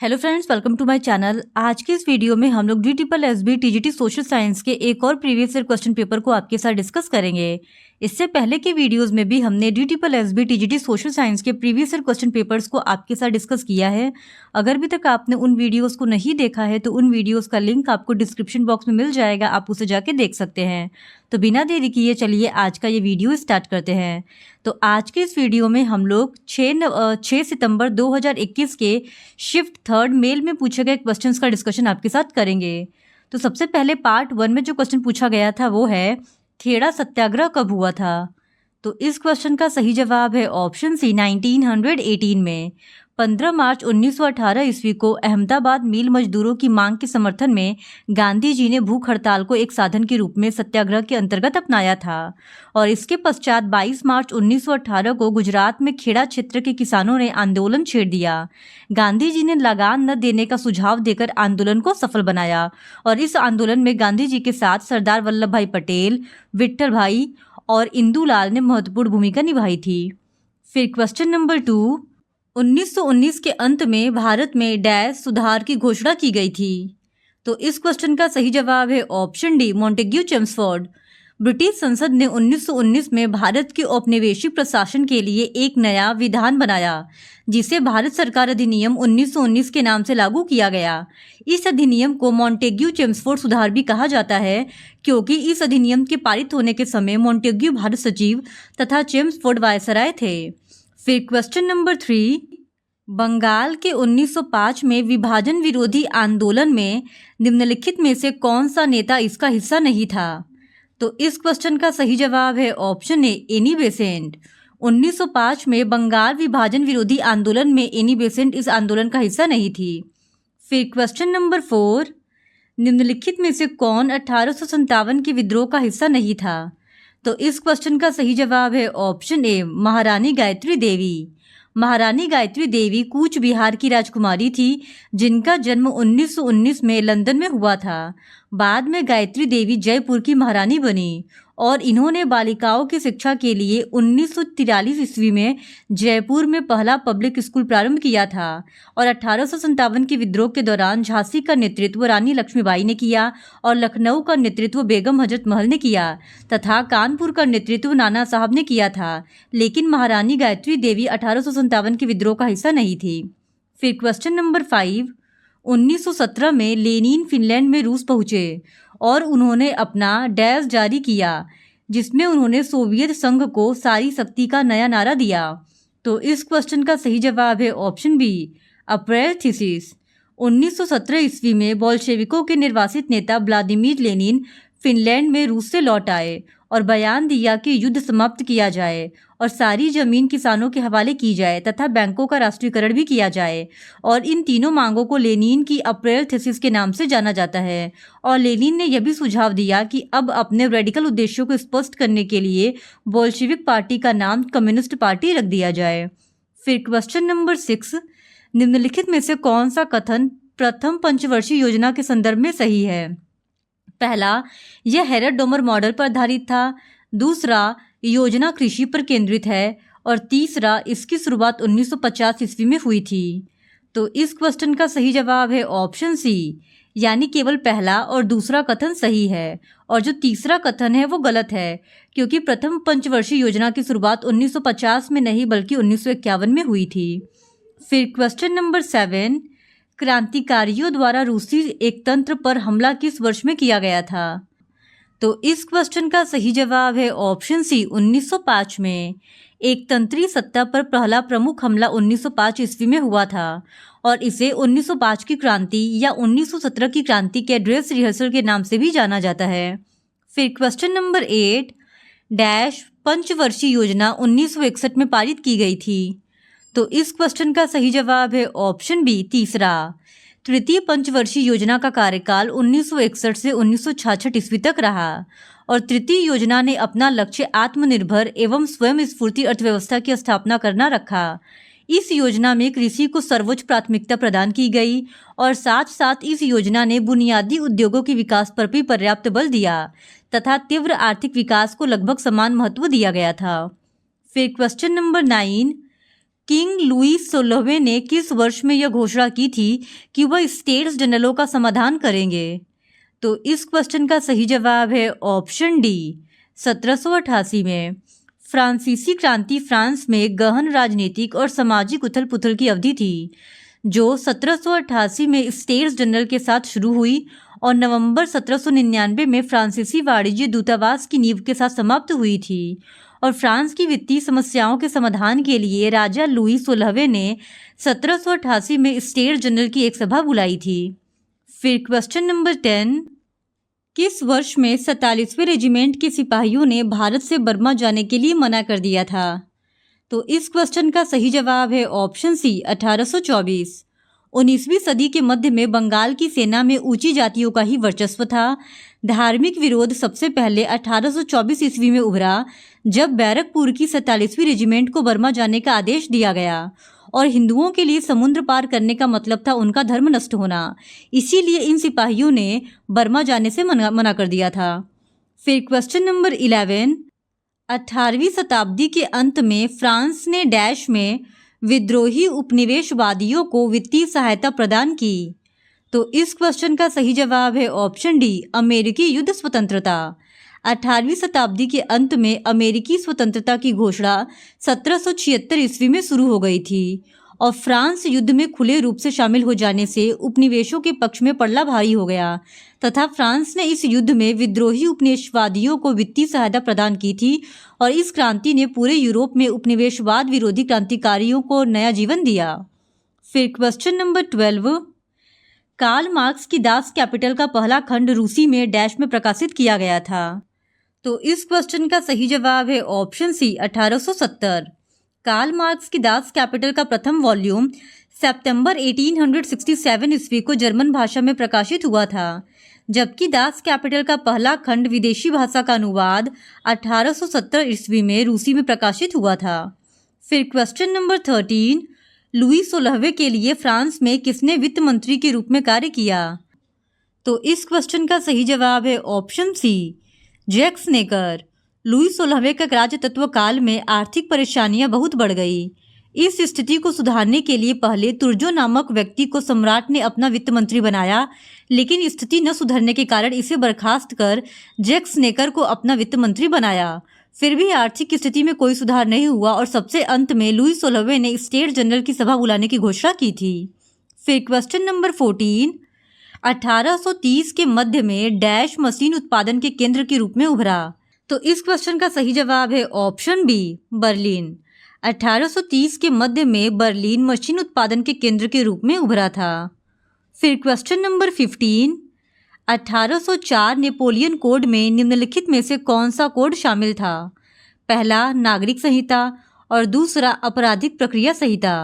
Hello friends, welcome to my channel. आज के इस वीडियो में हम लोग DSSB TGT सोशल साइंस के एक और प्रीवियस ईयर क्वेश्चन पेपर को आपके साथ डिस्कस करेंगे। इससे पहले के वीडियोस में भी हमने DSSB TGT सोशल साइंस के प्रीवियस ईयर क्वेश्चन पेपर्स को आपके साथ डिस्कस किया है। अगर अभी तक आपने उन वीडियोस को नहीं देखा है तो उन वीडियोस का लिंक आपको डिस्क्रिप्शन बॉक्स में मिल जाएगा, आप उसे जाके देख सकते हैं। तो बिना देरी किए चलिए आज का ये वीडियो स्टार्ट करते हैं। तो आज के इस वीडियो में हम लोग 6 सितंबर 2021 के शिफ्ट थर्ड मेल में पूछे गए क्वेश्चंस का डिस्कशन आपके साथ करेंगे। तो सबसे पहले पार्ट 1 में जो क्वेश्चन पूछा गया था वो है, खेड़ा सत्याग्रह कब हुआ था? तो इस क्वेश्चन का सही जवाब है ऑप्शन सी, 1918 में। 15 मार्च 1918 ईस्वी को अहमदाबाद मिल मजदूरों की मांग के समर्थन में गांधी जी ने भूख हड़ताल को एक साधन के रूप में सत्याग्रह के अंतर्गत अपनाया था। और इसके पश्चात 22 मार्च 1918 को गुजरात में खेड़ा क्षेत्र के किसानों ने आंदोलन छेड़ दिया। गांधी जी ने लगान न देने का सुझाव देकर आंदोलन को सफल बनाया और इस आंदोलन में गांधी जी के साथ सरदार वल्लभ भाई पटेल, विट्ठल भाई और इंदुलाल ने महत्वपूर्ण भूमिका निभाई थी। फिर क्वेश्चन नंबर 2, 1919 के अंत में भारत में डैश सुधार की घोषणा की गई थी। तो इस क्वेश्चन का सही जवाब है option D, Montagu Chelmsford. British संसद ने 1919 में भारत के औपनिवेशिक प्रशासन के लिए एक नया विधान बनाया जिसे भारत सरकार अधिनियम 1919 के नाम से लागू किया गया। इस अधिनियम को मॉन्टेग्यू चेम्सफोर्ड सुधार भी कहा जाता है क्योंकि इस अधिनियम के पारित होने के समय मॉन्टेग्यू भारत सचिव तथा चेम्सफोर्ड वायसराय थे। फिर क्वेश्चन नंबर 3, बंगाल के 1905 में विभाजन विरोधी आंदोलन में निम्नलिखित में से कौन सा नेता इसका हिस्सा नहीं था? तो इस क्वेश्चन का सही जवाब है ऑप्शन ए, एनी बेसेंट। 1905 में बंगाल विभाजन विरोधी आंदोलन में एनी बेसेंट इस आंदोलन का हिस्सा नहीं थी। फिर क्वेश्चन नंबर 4, निम्नलिखित में से कौन 1857 के विद्रोह का हिस्सा नहीं था? तो इस क्वेश्चन का सही जवाब है ऑप्शन ए, महारानी गायत्री देवी। महारानी गायत्री देवी कूच बिहार की राजकुमारी थी जिनका जन्म 1919 में लंदन में हुआ था। बाद में गायत्री देवी जयपुर की महारानी बनी और इन्होंने बालिकाओं की शिक्षा के लिए 1943 ईस्वी में जयपुर में पहला पब्लिक स्कूल प्रारंभ किया था। और 1857 के विद्रोह के दौरान झांसी का नेतृत्व रानी लक्ष्मीबाई ने किया और लखनऊ का नेतृत्व बेगम हजरत महल ने किया तथा कानपुर का नेतृत्व नाना साहब ने किया था। लेकिन महारानी गायत्री देवी 1857 के विद्रोह का हिस्सा नहीं थी। फिर क्वेश्चन नंबर 5, 1917 में लेनिन फिनलैंड में रूस पहुंचे और उन्होंने अपना डैश जारी किया जिसमें उन्होंने सोवियत संघ को सारी शक्ति का नया नारा दिया। तो इस क्वेश्चन का सही जवाब है ऑप्शन बी, अप्रैल थीसिस। 1917 ईस्वी में बोल्शेविकों के निर्वासित नेता व्लादिमीर लेनिन फिनलैंड में रूस से लौट आए और बयान दिया कि युद्ध समाप्त किया जाए और सारी जमीन किसानों के हवाले की जाए तथा बैंकों का राष्ट्रीयकरण भी किया जाए। और इन तीनों मांगों को लेनिन की अप्रैल थीसिस के नाम से जाना जाता है। और लेनिन ने यह भी सुझाव दिया कि अब अपने रेडिकल उद्देश्यों को स्पष्ट करने के लिए बोल्शेविक पार्टी का नाम कम्युनिस्ट पार्टी रख दिया जाए। फिर क्वेश्चन नंबर 6, निम्नलिखित में से कौन सा कथन प्रथम पंचवर्षीय योजना के संदर्भ में सही है? पहला, यह हेरल्ड डोमर मॉडल पर आधारित था। दूसरा, योजना कृषि पर केंद्रित है। और तीसरा, इसकी शुरुआत 1950 ईस्वी में हुई थी। तो इस क्वेश्चन का सही जवाब है ऑप्शन सी, यानी केवल पहला और दूसरा कथन सही है और जो तीसरा कथन है वो गलत है क्योंकि प्रथम पंचवर्षीय योजना की शुरुआत 1950 में नहीं बल्कि 1951 में हुई थी। फिर क्वेश्चन नंबर 7, क्रांतिकारियों द्वारा रूसी एकतंत्र पर हमला किस वर्ष में किया गया था? तो इस क्वेश्चन का सही जवाब है ऑप्शन सी, 1905 में। एकतंत्री सत्ता पर पहला प्रमुख हमला 1905 ईस्वी में हुआ था और इसे 1905 की क्रांति या 1917 की क्रांति के ड्रेस रिहर्सल के नाम से भी जाना जाता है। फिर क्वेश्चन नंबर 8, डैश पंचवर्षीय योजना 1961 में पारित की गई थी। तो इस क्वेश्चन का सही जवाब है ऑप्शन बी, तीसरा। तृतीय पंचवर्षीय योजना का कार्यकाल 1961 से 1966 ईस्वी तक रहा और तृतीय योजना ने अपना लक्ष्य आत्मनिर्भर एवं स्वयं स्फूर्ति अर्थव्यवस्था की स्थापना करना रखा। इस योजना में कृषि को सर्वोच्च प्राथमिकता प्रदान की गई और साथ साथ इस योजना ने बुनियादी उद्योगों के विकास पर भी पर्याप्त बल दिया तथा तीव्र आर्थिक विकास को लगभग समान महत्व दिया गया था। फिर क्वेश्चन नंबर 9, किंग लुई 16वें ने किस वर्ष में यह घोषणा की थी कि वह स्टेट्स जनरलों का समाधान करेंगे? तो इस क्वेश्चन का सही जवाब है ऑप्शन डी 1788 में। फ्रांसीसी क्रांति फ्रांस में गहन राजनीतिक और सामाजिक उथल पुथल की अवधि थी, जो 1788 में स्टेट्स जनरल के साथ शुरू हुई और नवंबर 1799 में फ्रांसीसी वाणिज्य दूतावास की नींव के साथ समाप्त हुई थी। और फ्रांस की वित्तीय समस्याओं के समाधान के लिए राजा लुई 16वें ने 1788 में स्टेट्स जनरल की एक सभा बुलाई थी। फिर क्वेश्चन नंबर 10, किस वर्ष में 47वें रेजिमेंट के सिपाहियों ने भारत से बर्मा जाने के लिए मना कर दिया था? तो इस क्वेश्चन का सही जवाब है ऑप्शन सी 1824। 19वीं सदी के मध्य में बंगाल की सेना में ऊंची जातियों का ही वर्चस्व था। धार्मिक विरोध सबसे पहले 1824 ईस्वी में उभरा, जब बैरकपुर की 47वीं रेजिमेंट को बर्मा जाने का आदेश दिया गया और हिंदुओं के लिए समुद्र पार करने का मतलब था उनका धर्म नष्ट होना। इसीलिए इन सिपाहियों ने बर्मा जाने से मना कर दिया था। फिर क्वेश्चन नंबर 11, 18वीं शताब्दी के अंत में फ्रांस ने डैश में विद्रोही उपनिवेशवादियों को वित्तीय सहायता प्रदान की। तो इस क्वेश्चन का सही जवाब है ऑप्शन डी अमेरिकी युद्ध स्वतंत्रता। 18वीं शताब्दी के अंत में अमेरिकी स्वतंत्रता की घोषणा 1776 ईस्वी में शुरू हो गई थी और फ्रांस युद्ध में खुले रूप से शामिल हो जाने से उपनिवेशों के पक्ष में पड़ना भारी हो गया तथा फ्रांस ने इस युद्ध में विद्रोही उपनिवेशवादियों को वित्तीय सहायता प्रदान की थी और इस क्रांति ने पूरे यूरोप में उपनिवेशवाद विरोधी क्रांतिकारियों को नया जीवन दिया। फिर क्वेश्चन नंबर 12, कार्ल मार्क्स की दास कैपिटल का पहला खंड रूसी में डैश में प्रकाशित किया गया था। तो इस क्वेश्चन का सही जवाब है ऑप्शन सी 1870। कार्ल मार्क्स की दास कैपिटल का प्रथम वॉल्यूम सितंबर 1867 ईस्वी को जर्मन भाषा में प्रकाशित हुआ था, जबकि दास कैपिटल का पहला खंड विदेशी भाषा का अनुवाद 1870 ईस्वी में रूसी में प्रकाशित हुआ था। फिर क्वेश्चन नंबर 13, लुई 16वें के लिए फ्रांस में किसने वित्त मंत्री के रूप में कार्य किया? तो इस क्वेश्चन का सही जवाब है ऑप्शन सी जैक्स नेकर। लुई 16वें का राजतत्व काल में आर्थिक परेशानियां बहुत बढ़ गई। इस स्थिति को सुधारने के लिए पहले तुर्जो नामक व्यक्ति को सम्राट ने अपना वित्त मंत्री बनाया, लेकिन स्थिति न सुधरने के कारण इसे बर्खास्त कर जैक्स नेकर को अपना वित्त मंत्री बनाया। फिर भी आर्थिक स्थिति में कोई सुधार नहीं हुआ और सबसे अंत में लुई 16वें ने स्टेट जनरल की सभा बुलाने की घोषणा की थी। फिर क्वेश्चन नंबर 14, 1830 के मध्य में डैश मशीन उत्पादन के केंद्र के रूप में उभरा। तो इस क्वेश्चन का सही जवाब है ऑप्शन बी बर्लिन। 1830 के मध्य में बर्लिन मशीन उत्पादन के केंद्र के रूप में उभरा था। फिर क्वेश्चन नंबर 15, 1804 नेपोलियन कोड में निम्नलिखित में से कौन सा कोड शामिल था? पहला नागरिक संहिता और दूसरा आपराधिक प्रक्रिया संहिता।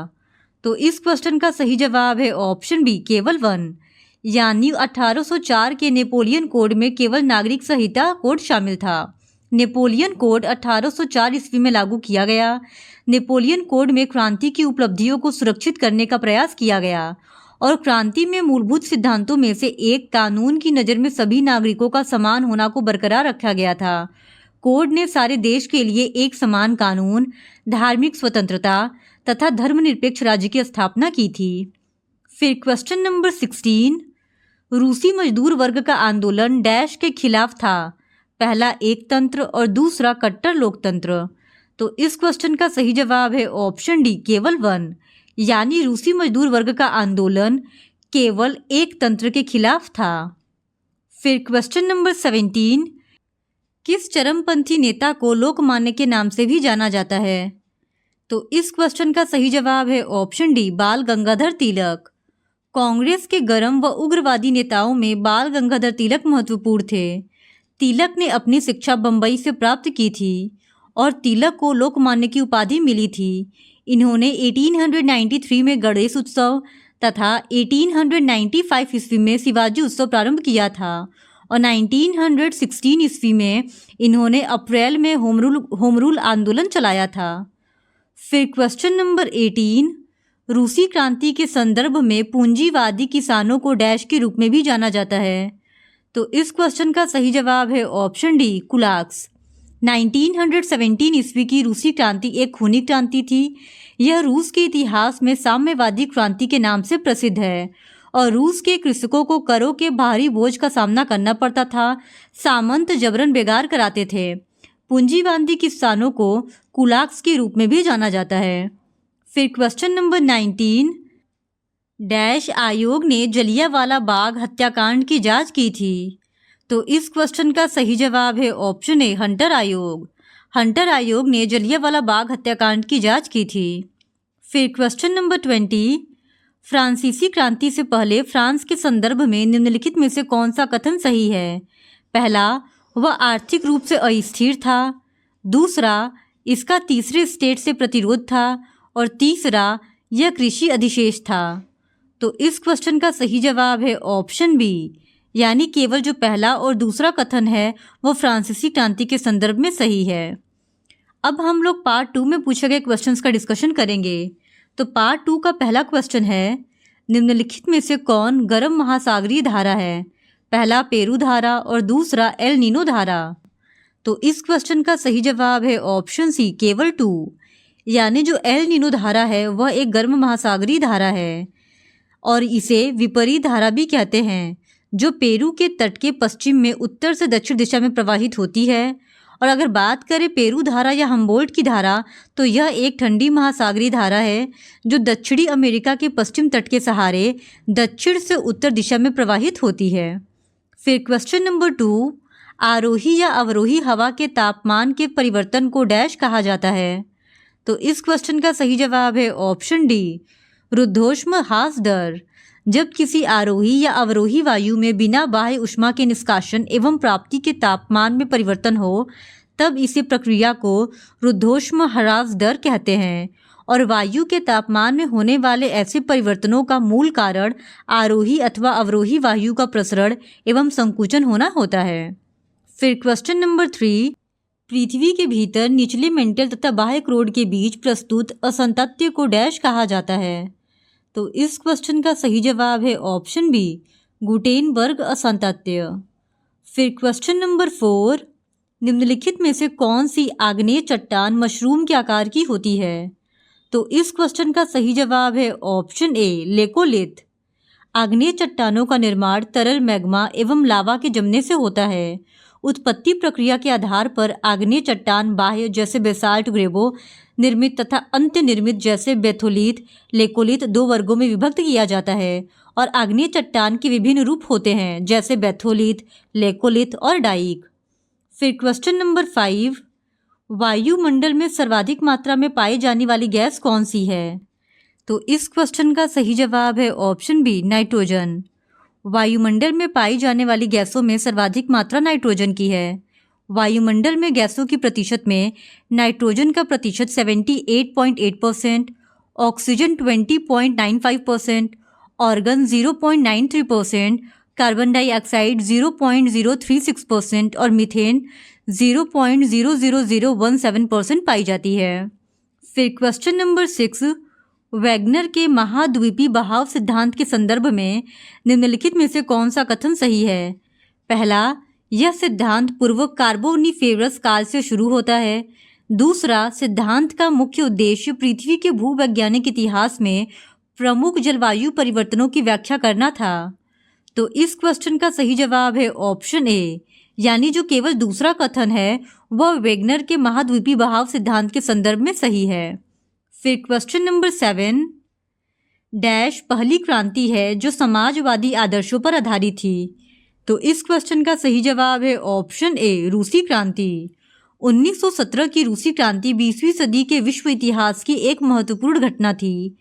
तो इस क्वेश्चन का सही जवाब है ऑप्शन बी केवल 1, यानी 1804 के नेपोलियन कोड में केवल नागरिक संहिता कोड शामिल था। नेपोलियन कोड 1804 ईस्वी में लागू किया गया। नेपोलियन कोड में क्रांति की उपलब्धियों को सुरक्षित करने का प्रयास किया गया और क्रांति में मूलभूत सिद्धांतों में से एक कानून की नज़र में सभी नागरिकों का समान होना को बरकरार रखा गया था। कोड ने सारे देश के लिए एक समान कानून, धार्मिक स्वतंत्रता तथा धर्मनिरपेक्ष राज्य की स्थापना की थी। फिर क्वेश्चन नंबर 16, रूसी मजदूर वर्ग का आंदोलन डैश के खिलाफ था। पहला एकतंत्र और दूसरा कट्टर लोकतंत्र। तो इस क्वेश्चन का सही जवाब है ऑप्शन डी केवल 1, यानी रूसी मजदूर वर्ग का आंदोलन केवल एक तंत्र के खिलाफ था। फिर क्वेश्चन नंबर 17, किस चरमपंथी नेता को लोकमान्य के नाम से भी जाना जाता है? तो इस क्वेश्चन का सही जवाब है ऑप्शन डी बाल गंगाधर तिलक। कांग्रेस के गर्म व उग्रवादी नेताओं में बाल गंगाधर तिलक महत्वपूर्ण थे। तिलक ने अपनी शिक्षा बम्बई से प्राप्त की थी और तिलक को लोकमान्य की उपाधि मिली थी। इन्होंने 1893 में गणेश उत्सव तथा 1895 ईस्वी में शिवाजी उत्सव प्रारंभ किया था और 1916 ईस्वी में इन्होंने अप्रैल में होम रूल आंदोलन चलाया था। फिर क्वेश्चन नंबर 18, रूसी क्रांति के संदर्भ में पूंजीवादी किसानों को डैश के रूप में भी जाना जाता है। तो इस क्वेश्चन का सही जवाब है ऑप्शन डी कुलाक्स। 1917 ईस्वी की रूसी क्रांति एक खूनी क्रांति थी। यह रूस के इतिहास में साम्यवादी क्रांति के नाम से प्रसिद्ध है और रूस के कृषकों को करों के भारी बोझ का सामना करना पड़ता था। सामंत जबरन बेगार कराते थे। पूंजीवादी किसानों को कुलाक्स के रूप में भी जाना जाता है। फिर क्वेश्चन नंबर 19 डैश आयोग ने जलियांवाला बाग हत्याकांड की जांच की थी। तो इस क्वेश्चन का सही जवाब है ऑप्शन ए हंटर आयोग। हंटर आयोग ने जलियांवाला बाग हत्याकांड की जांच की थी। फिर क्वेश्चन नंबर 20 फ्रांसीसी क्रांति से पहले फ्रांस के संदर्भ में निम्नलिखित में से कौन सा कथन सही है? पहला, वह आर्थिक रूप से अस्थिर था। दूसरा, इसका तीसरे स्टेट से प्रतिरोध था। और तीसरा, यह कृषि अधिशेष था। तो इस क्वेश्चन का सही जवाब है ऑप्शन बी, यानी केवल जो पहला और दूसरा कथन है वो फ्रांसीसी क्रांति के संदर्भ में सही है। अब हम लोग पार्ट 2 में पूछे गए क्वेश्चंस का डिस्कशन करेंगे। तो पार्ट 2 का पहला क्वेश्चन है, निम्नलिखित में से कौन गर्म महासागरीय धारा है? पहला पेरू धारा और दूसरा एल नीनो धारा। तो इस क्वेश्चन का सही जवाब है ऑप्शन सी केवल 2, यानी जो एल नीनो धारा है वह एक गर्म महासागरीय धारा है और इसे विपरीत धारा भी कहते हैं, जो पेरू के तट के पश्चिम में उत्तर से दक्षिण दिशा में प्रवाहित होती है। और अगर बात करें पेरू धारा या हम्बोल्ट की धारा, तो यह एक ठंडी महासागरीय धारा है जो दक्षिणी अमेरिका के पश्चिम तट के सहारे दक्षिण से उत्तर दिशा में प्रवाहित होती है। फिर क्वेश्चन नंबर 2 आरोही या अवरोही हवा के तापमान के परिवर्तन को डैश कहा जाता है। तो इस क्वेश्चन का सही जवाब है ऑप्शन डी रुद्धोष्म ह्रास दर। जब किसी आरोही या अवरोही वायु में बिना बाह्य ऊष्मा के निष्कासन एवं प्राप्ति के तापमान में परिवर्तन हो, तब इसे प्रक्रिया को रुद्धोष्म ह्रास दर कहते हैं। और वायु के तापमान में होने वाले ऐसे परिवर्तनों का मूल कारण आरोही अथवा अवरोही वायु का प्रसरण एवं संकुचन होना होता है। फिर क्वेश्चन नंबर 3 पृथ्वी के भीतर निचले मेंटल तथा बाह्य क्रोड के बीच प्रस्तुत असंतत्य को डैश कहा जाता है। तो इस क्वेश्चन का सही जवाब है ऑप्शन बी गुटेनबर्ग असंतत्य। फिर क्वेश्चन नंबर 4 निम्नलिखित में से कौन सी आग्नेय चट्टान मशरूम के आकार की होती है? तो इस क्वेश्चन का सही जवाब है ऑप्शन ए लेकोलिथ। आग्नेय चट्टानों का निर्माण तरल मैग्मा एवं लावा के जमने से होता है। उत्पत्ति प्रक्रिया के आधार पर आग्नेय चट्टान बाह्य जैसे बेसाल्ट ग्रेवो निर्मित तथा अंत्य निर्मित जैसे बेथोलिथ लेकोलिथ 2 वर्गों में विभक्त किया जाता है। और आग्नेय चट्टान के विभिन्न रूप होते हैं जैसे बेथोलिथ, लेकोलिथ और डाइक। फिर क्वेश्चन नंबर 5 वायुमंडल में सर्वाधिक मात्रा में पाई जाने वाली गैस कौन सी है? तो इस क्वेश्चन का सही जवाब है ऑप्शन बी नाइट्रोजन। वायुमंडल में पाई जाने वाली गैसों में सर्वाधिक मात्रा नाइट्रोजन की है। वायुमंडल में गैसों की प्रतिशत में नाइट्रोजन का प्रतिशत 78.8%, ऑक्सीजन 20.95%, ऑर्गन 0.93%, कार्बन डाइऑक्साइड 0.036% और मीथेन 0.00017% पाई जाती है। फिर क्वेश्चन नंबर 6 वैगनर के महाद्वीपीय बहाव सिद्धांत के संदर्भ में निम्नलिखित में से कौन सा कथन सही है? पहला, यह सिद्धांत पूर्व कार्बोनिफेरस काल से शुरू होता है। दूसरा, सिद्धांत का मुख्य उद्देश्य पृथ्वी के भूवैज्ञानिक इतिहास में प्रमुख जलवायु परिवर्तनों की व्याख्या करना था। तो इस क्वेश्चन का सही जवाब है ऑप्शन ए, यानी जो केवल दूसरा कथन है वह वैगनर के महाद्वीपीय बहाव सिद्धांत के संदर्भ में सही है। फिर क्वेश्चन नंबर 7 डैश पहली क्रांति है जो समाजवादी आदर्शों पर आधारित थी। तो इस क्वेश्चन का सही जवाब है ऑप्शन ए रूसी क्रांति। 1917 की रूसी क्रांति 20वीं सदी के विश्व इतिहास की एक महत्वपूर्ण घटना थी।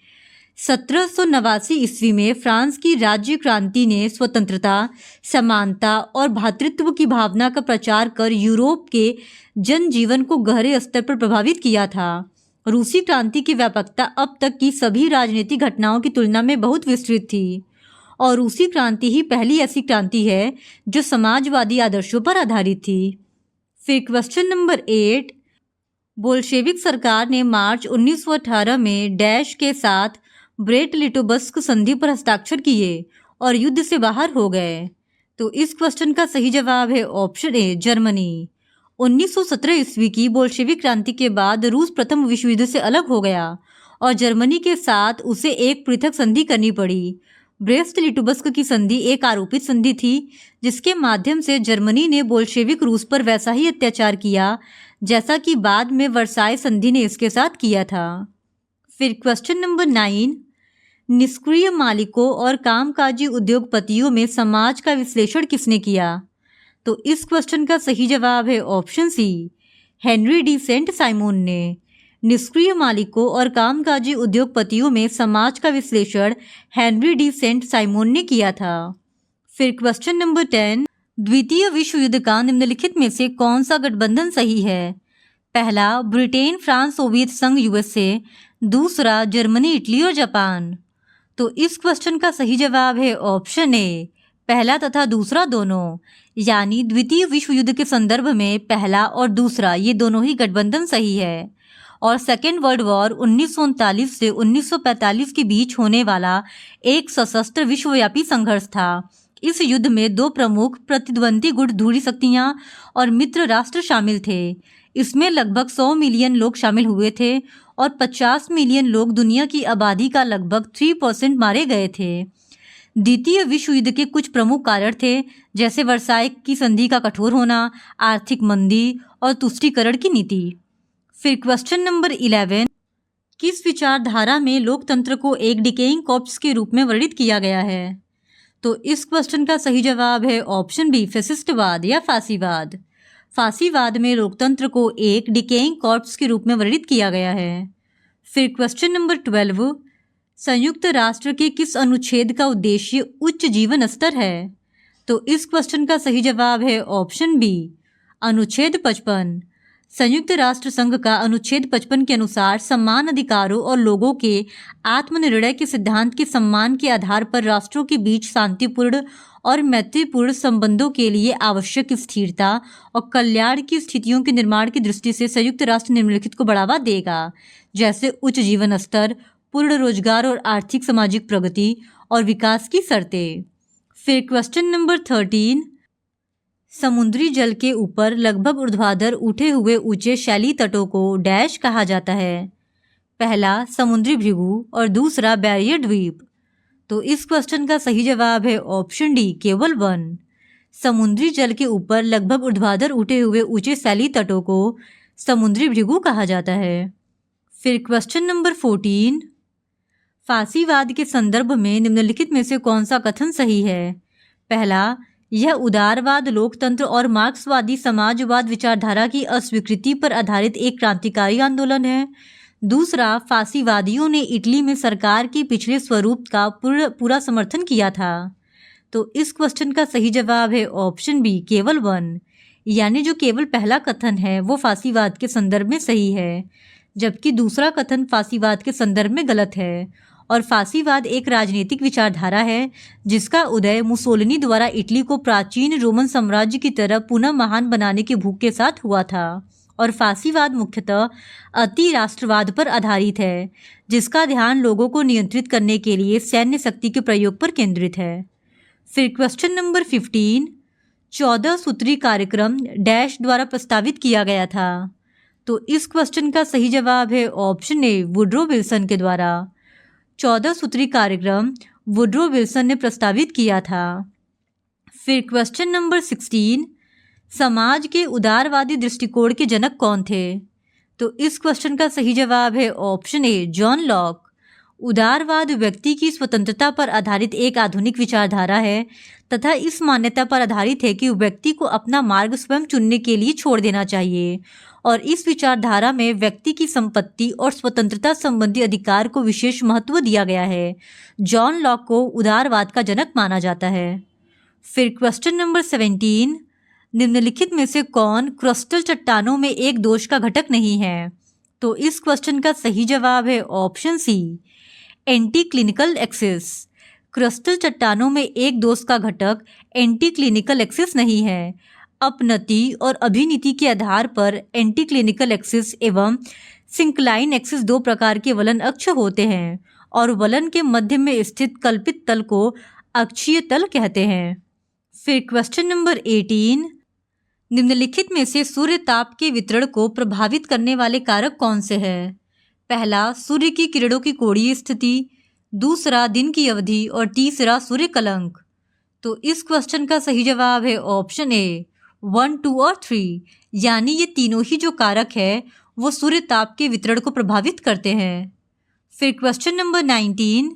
1789 ईस्वी में फ्रांस की राज्य क्रांति ने स्वतंत्रता, समानता और भ्रातृत्व की भावना का प्रचार कर यूरोप के जनजीवन को गहरे स्तर पर प्रभावित किया था। रूसी क्रांति की व्यापकता अब तक की सभी राजनीतिक घटनाओं की तुलना में बहुत विस्तृत थी और रूसी क्रांति ही पहली ऐसी क्रांति है जो समाजवादी आदर्शों पर आधारित थी। फिर क्वेश्चन नंबर 8 बोल्शेविक सरकार ने मार्च 1918 में डैश के साथ ब्रेट लिटोवस्क संधि पर हस्ताक्षर किए और युद्ध से बाहर हो गए। तो इस क्वेश्चन का सही जवाब है ऑप्शन ए जर्मनी। 1917 ईस्वी की बोल्शेविक क्रांति के बाद रूस प्रथम विश्व युद्ध से अलग हो गया और जर्मनी के साथ उसे एक पृथक संधि करनी पड़ी। ब्रेस्ट-लिटोव्स्क की संधि एक आरोपित संधि थी जिसके माध्यम से जर्मनी ने बोल्शेविक रूस पर वैसा ही अत्याचार किया जैसा कि बाद में वर्साई संधि ने इसके साथ किया था। फिर क्वेश्चन नंबर 9, निष्क्रिय मालिकों और कामकाजी उद्योगपतियों में समाज का विश्लेषण किसने किया? तो इस क्वेश्चन का सही जवाब है option C, Henri de Saint Simon ने। निष्क्रिय मालिकों और कामकाजी उद्योगपतियों में समाज का विश्लेषण हेनरी डी सेंट साइमन ने किया था। फिर क्वेश्चन नंबर 10, द्वितीय विश्व युद्ध का निम्नलिखित में से कौन सा गठबंधन सही है? पहला ब्रिटेन, फ्रांस, सोवियत संघ, यूएसए। दूसरा जर्मनी, इटली और जापान। तो इस क्वेश्चन का सही जवाब है ऑप्शन ए, पहला तथा दूसरा दोनों, यानी द्वितीय विश्व युद्ध के संदर्भ में पहला और दूसरा ये दोनों ही गठबंधन सही है। और सेकेंड वर्ल्ड वॉर 1939 से 1945 के बीच होने वाला एक सशस्त्र विश्वव्यापी संघर्ष था। इस युद्ध में दो प्रमुख प्रतिद्वंदी गुट धुरी शक्तियां और मित्र राष्ट्र शामिल थे। इसमें लगभग 100 मिलियन लोग शामिल हुए थे और 50 मिलियन लोग, दुनिया की आबादी का लगभग 3% मारे गए थे। द्वितीय विश्व युद्ध के कुछ प्रमुख कारण थे जैसे वर्साई की संधि का कठोर होना, आर्थिक मंदी और तुष्टीकरण की नीति। फिर क्वेश्चन नंबर 11, किस विचारधारा में लोकतंत्र को एक डिकेइंग कॉर्प्स के रूप में वर्णित किया गया है? तो इस क्वेश्चन का सही जवाब है ऑप्शन बी, फैसिस्टवाद या फासीवाद। फासीवाद में लोकतंत्र को एक डिकेइंग कॉर्प्स के रूप में वर्णित किया गया है। फिर क्वेश्चन नंबर 12, संयुक्त राष्ट्र के किस अनुच्छेद का उद्देश्य उच्च जीवन स्तर है? तो इस क्वेश्चन का सही जवाब है ऑप्शन बी, अनुच्छेद 55। संयुक्त राष्ट्र संघ का अनुच्छेद 55 के अनुसार समान अधिकारों और लोगों के आत्मनिर्णय के सिद्धांत के सम्मान के आधार पर राष्ट्रों के बीच शांतिपूर्ण और मैत्रीपूर्ण संबंधों के लिए आवश्यक स्थिरता और कल्याण की स्थितियों के निर्माण की दृष्टि से संयुक्त राष्ट्र निम्नलिखित को बढ़ावा देगा, जैसे उच्च जीवन स्तर, पूर्ण रोजगार और आर्थिक सामाजिक प्रगति और विकास की शर्तें। फिर क्वेश्चन नंबर 13, समुद्री जल के ऊपर लगभग ऊर्ध्वाधर उठे हुए ऊंचे शैली तटों को डैश कहा जाता है? पहला समुद्री भृगु और दूसरा बैरियर द्वीप। तो इस क्वेश्चन का सही जवाब है ऑप्शन डी, केवल 1। समुद्री जल के ऊपर लगभग ऊर्ध्वाधर उठे हुए ऊंचे शैली तटों को समुद्री भृगु कहा जाता है। फिर क्वेश्चन नंबर 14, फासीवाद के संदर्भ में निम्नलिखित में से कौन सा कथन सही है? पहला, यह उदारवाद, लोकतंत्र और मार्क्सवादी समाजवाद विचारधारा की अस्वीकृति पर आधारित एक क्रांतिकारी आंदोलन है। दूसरा, फासीवादियों ने इटली में सरकार के पिछले स्वरूप का पूरा समर्थन किया था। तो इस क्वेश्चन का सही जवाब है ऑप्शन बी, केवल 1, यानी जो केवल पहला कथन है वो फासीवाद के संदर्भ में सही है, जबकि दूसरा कथन फासीवाद के संदर्भ में गलत है। और फासीवाद एक राजनीतिक विचारधारा है जिसका उदय मुसोलिनी द्वारा इटली को प्राचीन रोमन साम्राज्य की तरह पुनः महान बनाने की भूख के साथ हुआ था। और फासीवाद मुख्यतः अति राष्ट्रवाद पर आधारित है जिसका ध्यान लोगों को नियंत्रित करने के लिए सैन्य शक्ति के प्रयोग पर केंद्रित है। फिर क्वेश्चन नंबर 15, 14 सूत्री कार्यक्रम डैश द्वारा प्रस्तावित किया गया था? तो इस क्वेश्चन का सही जवाब है ऑप्शन ए, वुड्रो विल्सन के द्वारा। 14 सूत्री कार्यक्रम वुड्रो विल्सन ने प्रस्तावित किया था। फिर क्वेश्चन नंबर 16, समाज के उदारवादी दृष्टिकोण के जनक कौन थे? तो इस क्वेश्चन का सही जवाब है ऑप्शन ए, जॉन लॉक। उदारवाद व्यक्ति की स्वतंत्रता पर आधारित एक आधुनिक विचारधारा है तथा इस मान्यता पर आधारित है कि व्यक्ति को अपना मार्ग स्वयं चुनने के लिए छोड़ देना चाहिए और इस विचारधारा में व्यक्ति की संपत्ति और स्वतंत्रता संबंधी अधिकार को विशेष महत्व दिया गया है। जॉन लॉक को उदारवाद का जनक माना जाता है। फिर क्वेश्चन नंबर 17, निम्नलिखित में से कौन क्रिस्टल चट्टानों में एक दोष का घटक नहीं है? तो इस क्वेश्चन का सही जवाब है option C, anti clinical axis. Crystal चट्टानों में एक दोष का घटक एंटी क्लिनिकल एक्सिस नहीं है। अपनति और अभिनीति के आधार पर एंटी क्लिनिकल एक्सिस एवं सिंक्लाइन एक्सिस दो प्रकार के वलन अक्ष होते हैं और वलन के मध्य में स्थित कल्पित तल को अक्षीय तल कहते हैं। फिर क्वेश्चन नंबर 18, निम्नलिखित में से सूर्य ताप के वितरण को प्रभावित करने वाले कारक कौन से हैं? पहला सूर्य की किरणों की कोणीय स्थिति, दूसरा दिन की अवधि और तीसरा सूर्य कलंक। तो इस क्वेश्चन का सही जवाब है ऑप्शन ए 1, 2 और 3, यानी ये तीनों ही जो कारक है वो सूर्य ताप के वितरण को प्रभावित करते हैं। फिर क्वेश्चन नंबर 19,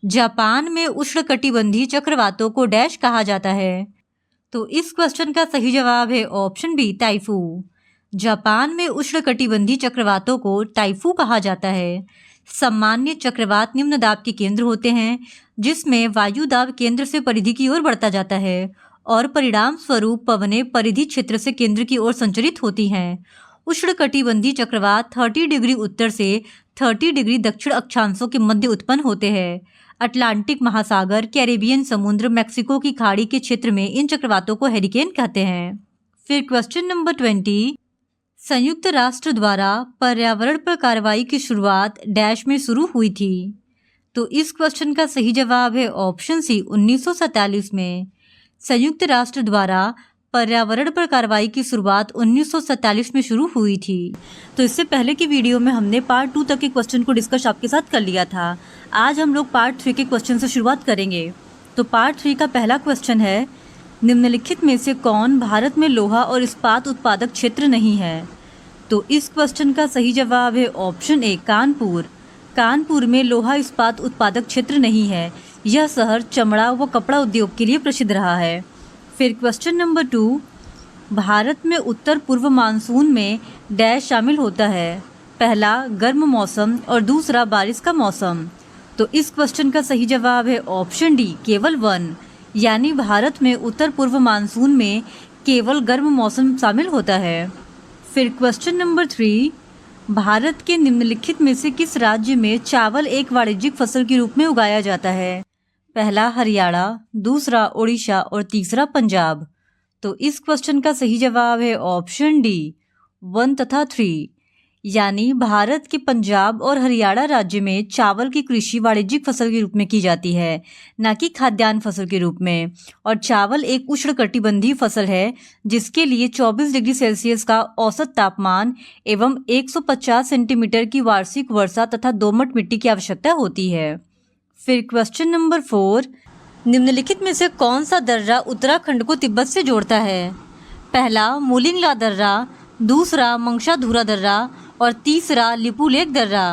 जापान में उष्णकटिबंधीय चक्रवातों को डैश कहा जाता है। तो इस क्वेश्चन का सही जवाब है ऑप्शन बी टाइफू। जापान में उष्णकटिबंधीय चक्रवातों को टाइफू कहा जाता है। सामान्य चक्रवात निम्न दाब के केंद्र होते हैं, जिसमें वायु दाब केंद्र से परिधि की ओर बढ़ता जाता है और परिणाम स्वरूप पवनें परिधि क्षेत्र से केंद्र की ओर संचरित होती हैं। उष्णकटिबंधीय चक्रवात 30 डिग्री उत्तर से 30 डिग्री दक्षिण अक्षांशों के मध्य उत्पन्न होते हैं। अटलांटिक महासागर, कैरेबियन समुद्र, मैक्सिको की खाड़ी के क्षेत्र में इन चक्रवातों को हेरिकेन कहते हैं। फिर क्वेश्चन नंबर 20, संयुक्त राष्ट्र द्वारा पर्यावरण पर कार्रवाई की शुरुआत डैश में शुरू हुई थी। तो इस क्वेश्चन का सही जवाब है ऑप्शन सी 1947 में। संयुक्त राष्ट्र द्वारा पर्यावरण पर कार्रवाई की शुरुआत 1947 में शुरू हुई थी। तो इससे पहले की वीडियो में हमने पार्ट 2 तक के क्वेश्चन को डिस्कस आपके साथ कर लिया था। आज हम लोग पार्ट 3 के क्वेश्चन से शुरुआत करेंगे। तो पार्ट 3 का पहला क्वेश्चन है, निम्नलिखित में से कौन भारत में लोहा और इस्पात उत्पादक क्षेत्र नहीं है। तो इस क्वेश्चन का सही जवाब है ऑप्शन ए कानपुर। कानपुर में लोहा इस्पात उत्पादक क्षेत्र नहीं है। यह शहर चमड़ा व कपड़ा उद्योग के लिए प्रसिद्ध रहा है। फिर क्वेश्चन नंबर 2, भारत में उत्तर पूर्व मानसून में डैश शामिल होता है। पहला गर्म मौसम और दूसरा बारिश का मौसम। तो इस क्वेश्चन का सही जवाब है ऑप्शन डी केवल 1, यानी भारत में उत्तर पूर्व मानसून में केवल गर्म मौसम शामिल होता है। फिर क्वेश्चन नंबर 3, भारत के निम्नलिखित में से किस राज्य में चावल एक वाणिज्यिक फसल के रूप में उगाया जाता है। पहला हरियाणा, दूसरा ओडिशा और तीसरा पंजाब। तो इस क्वेश्चन का सही जवाब है ऑप्शन डी 1 तथा 3, यानी भारत के पंजाब और हरियाणा राज्य में चावल की कृषि वाणिज्यिक फसल के रूप में की जाती है, न कि खाद्यान्न फसल के रूप में। और चावल एक उष्णकटिबंधीय फसल है, जिसके लिए 24 डिग्री सेल्सियस का औसत तापमान एवं 150 सेंटीमीटर की वार्षिक वर्षा तथा दोमट मिट्टी की आवश्यकता होती है। फिर क्वेश्चन नंबर 4, निम्नलिखित में से कौन सा दर्रा उत्तराखंड को तिब्बत से जोड़ता है। पहला मुलिंगला दर्रा, दूसरा मंगशाधुरा दर्रा और तीसरा लिपुलेख दर्रा।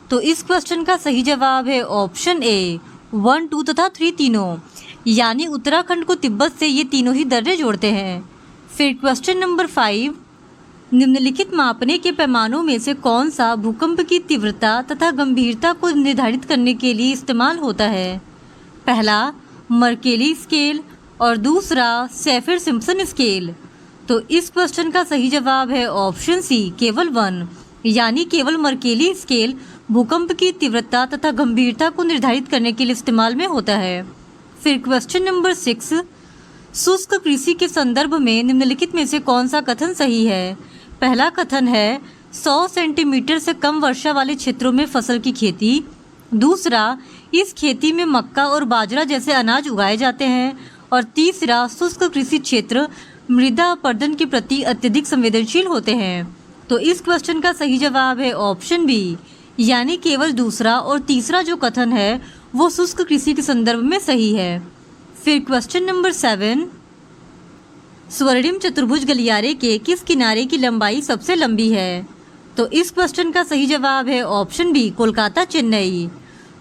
तो इस क्वेश्चन का सही जवाब है ऑप्शन ए 1, 2 तथा 3 तीनों, यानी उत्तराखंड को तिब्बत से ये तीनों ही दर्रे जोड़ते हैं। फिर क्वेश्चन नंबर 5, निम्नलिखित मापने के पैमानों में से कौन सा भूकंप की तीव्रता तथा गंभीरता को निर्धारित करने के लिए इस्तेमाल होता है। पहला मर्केली स्केल और दूसरा सैफिर सिम्पसन स्केल। तो इस क्वेश्चन का सही जवाब है ऑप्शन सी केवल 1, यानी केवल मर्केली स्केल भूकंप की तीव्रता तथा गंभीरता को निर्धारित करने के लिए इस्तेमाल में होता है। फिर क्वेश्चन नंबर 6, शुष्क कृषि के संदर्भ में निम्नलिखित में से कौन सा कथन सही है। पहला कथन है 100 सेंटीमीटर से कम वर्षा वाले क्षेत्रों में फसल की खेती। दूसरा, इस खेती में मक्का और बाजरा जैसे अनाज उगाए जाते हैं। और तीसरा, शुष्क कृषि क्षेत्र मृदा अपरदन के प्रति अत्यधिक संवेदनशील होते हैं। तो इस क्वेश्चन का सही जवाब है ऑप्शन बी, यानी केवल दूसरा और तीसरा जो कथन है वो शुष्क कृषि के संदर्भ में सही है। फिर क्वेश्चन नंबर 7, स्वर्णिम चतुर्भुज गलियारे के किस किनारे की लंबाई सबसे लंबी है। तो इस क्वेश्चन का सही जवाब है ऑप्शन बी कोलकाता चेन्नई।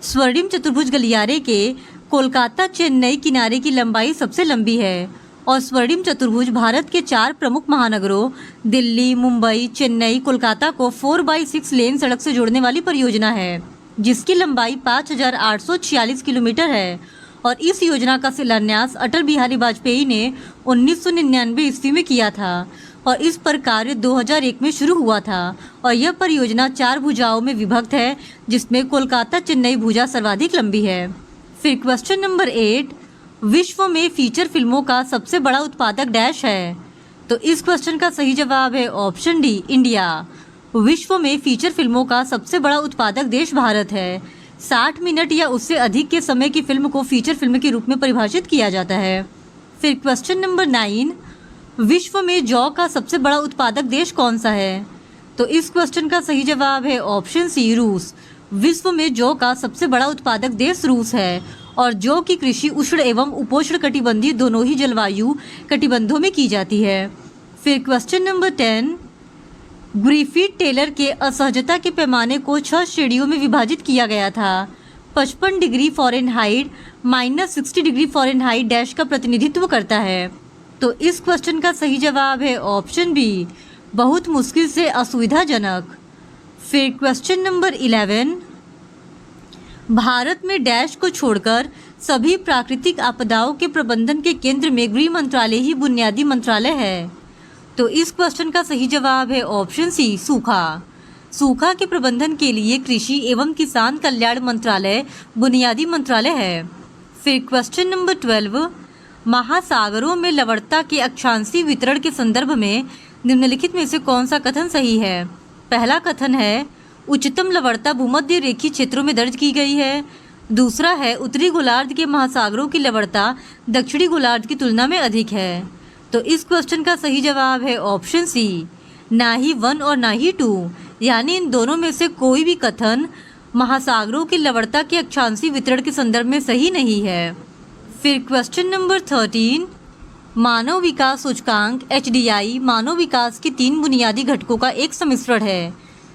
स्वर्णिम चतुर्भुज गलियारे के कोलकाता चेन्नई किनारे की लंबाई सबसे लंबी है। और स्वर्णिम चतुर्भुज भारत के 4 प्रमुख महानगरों दिल्ली, मुंबई, चेन्नई, कोलकाता को 4x6 लेन सड़क से जोड़ने वाली परियोजना है, जिसकी लंबाई 5846 किलोमीटर है। और इस योजना का शिलान्यास अटल बिहारी वाजपेयी ने 1999 ईस्वी में किया था और इस पर कार्य 2001 में शुरू हुआ था। और यह परियोजना 4 भुजाओं में विभक्त है, जिसमें कोलकाता चेन्नई भुजा सर्वाधिक लंबी है। फिर क्वेश्चन नंबर 8, विश्व में फीचर फिल्मों का सबसे बड़ा उत्पादक डैश है। तो इस क्वेश्चन का सही जवाब है ऑप्शन डी इंडिया। विश्व में फीचर फिल्मों का सबसे बड़ा उत्पादक देश भारत है। 60 मिनट या उससे अधिक के समय की फिल्म को फीचर फिल्म के रूप में परिभाषित किया जाता है। फिर क्वेश्चन नंबर 9, विश्व में जौ का सबसे बड़ा उत्पादक देश कौन सा है। तो इस क्वेश्चन का सही जवाब है ऑप्शन सी रूस। विश्व में जौ का सबसे बड़ा उत्पादक देश रूस है और जौ की कृषि उष्ण एवं उपोष्ण कटिबंधीय दोनों ही जलवायु कटिबंधों में की जाती है। फिर क्वेश्चन नंबर 10, ग्रिफिथ टेलर के असहजता के पैमाने को 6 श्रेणियों में विभाजित किया गया था। 55 degree Fahrenheit -60 degree Fahrenheit dash का प्रतिनिधित्व करता है। तो इस क्वेश्चन का सही जवाब है ऑप्शन बी, बहुत मुश्किल से असुविधाजनक। फिर क्वेश्चन नंबर 11, भारत में डैश को छोड़कर सभी प्राकृतिक आपदाओं के प्रबंधन के केंद्र में गृह मंत्रालय ही बुनियादी मंत्रालय है। तो इस क्वेश्चन का सही जवाब है ऑप्शन सी, सूखा। सूखा के प्रबंधन के लिए कृषि एवं किसान कल्याण मंत्रालय बुनियादी मंत्रालय है। फिर क्वेश्चन नंबर 12, महासागरों में लवणता के अक्षांशीय वितरण के संदर्भ में निम्नलिखित में से कौन सा कथन सही है? पहला कथन है उच्चतम लवणता भूमध्य रेखीय क्षेत्रों में दर्ज की गई है। दूसरा है उत्तरी गोलार्ध के महासागरों की लवणता दक्षिणी गोलार्ध की तुलना में अधिक है। तो इस क्वेश्चन का सही जवाब है ऑप्शन सी, ना ही 1 और ना ही 2, यानी इन दोनों में से कोई भी कथन महासागरों की लवणता के अक्षांशीय वितरण के संदर्भ में सही नहीं है। फिर क्वेश्चन नंबर 13, मानव विकास सूचकांक HDI मानव विकास के 3 बुनियादी घटकों का एक सम्मिश्रण है।